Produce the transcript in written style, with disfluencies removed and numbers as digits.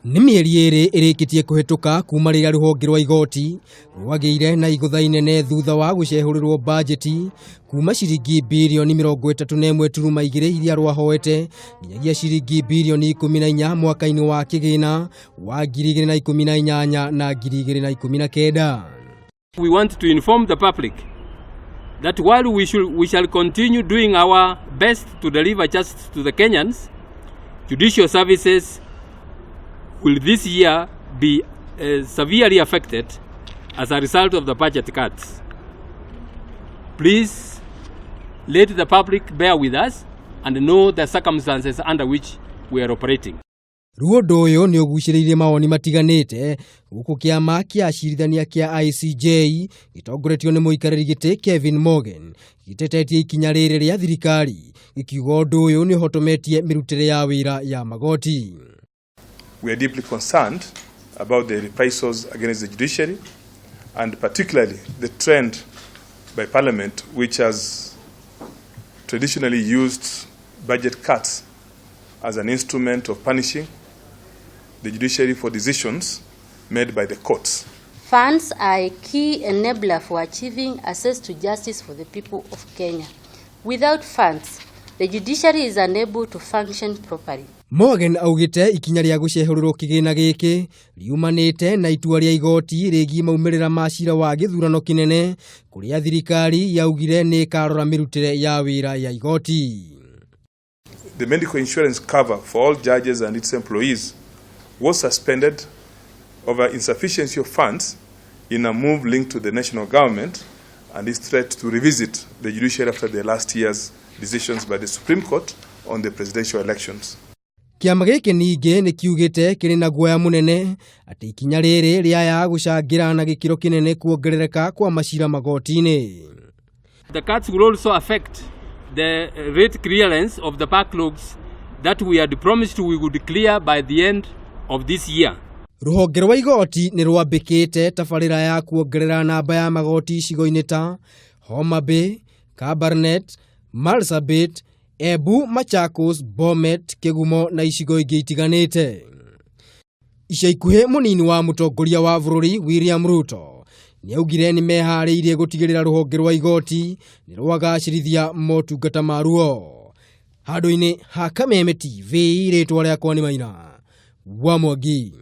Nĩ mĩeri ĩrĩ ĩrĩkĩtie kũhetũka kuma rĩrĩa rũhonge rwa igoti rwagĩire na igũtha inene thutha wa gũcehũrĩrwo bajeti kuma ciringi birioni 31.2 iria rwahoete nginyagia ciringi birioni 14 mwaka-inĩ wa kĩgĩna wa 2018 na 2019. We want to inform the public that while we shall continue doing our best to deliver justice to the Kenyans, judicial services will this year be severely affected as a result of the budget cuts. Please let the public bear with us and know the circumstances under which we are operating. Ruondo ũyũ nĩ ũgucĩrĩirie mawoni matiganĩte gũkũ kĩama kĩa acirithania kĩa ICJ gĩtongoretio nĩ mũikarĩri gĩtĩ Kevin Morgan gĩtetetie ikinya rĩrĩ rĩa thirikari gĩkiuga ũndũ ũyũ nĩ ũhotometie mĩrutĩre ya wĩra ya magoti. We are deeply concerned about the reprisals against the judiciary and particularly the trend by Parliament which has traditionally used budget cuts as an instrument of punishing the judiciary for decisions made by the courts. Funds are a key enabler for achieving access to justice for the people of Kenya. Without funds, the judiciary is unable to function properly. Morgan augite ikinya rĩa gũcehũrĩrwo kĩgĩna gĩkĩ riumanĩte na itua rĩa igoti rĩgiĩ maumĩrĩra ma cira wa gĩthurano kĩnene kũrĩa thirikari yaugire nĩ ĩkarora mĩrutĩre ya wĩra ya igoti. The medical insurance cover for all judges and its employees was suspended over insufficiency of funds in a move linked to the national government and its threat to revisit the judiciary after the last year's decisions by the Supreme Court on the presidential elections. Kĩama gĩkĩ ningĩ nĩ kiugĩte kĩrĩ na guoya mũnene atĩ ikinya rĩrĩ rĩaya gũcangĩra na gĩkĩro kĩnene kuongerereka kwa macira magoti-inĩ. The cuts will also affect the rate clearance of the backlogs that we had promised we would clear by the end of this year. Rũhonge rwa igoti nĩ rwambĩkĩte tabarĩra ya kuongerera namba ya magoti icigo-inĩ ta Homa Bay, Kabarnet, Marsabit, Embu, Machakos, Bomet, Kĩgumo na icigo ingĩ itiganĩte. Ica ikuhĩ mũnini wa mũtongoria wa bũrũri William Ruto nĩaugire nĩ meharĩirie gũtigĩrĩra rũhonge rwa igoti nĩ rwagacĩrithia motungata maruo. Handũ-inĩ ha Kameme TV rĩtwa rĩakwa nĩ Maina wa Mwangi.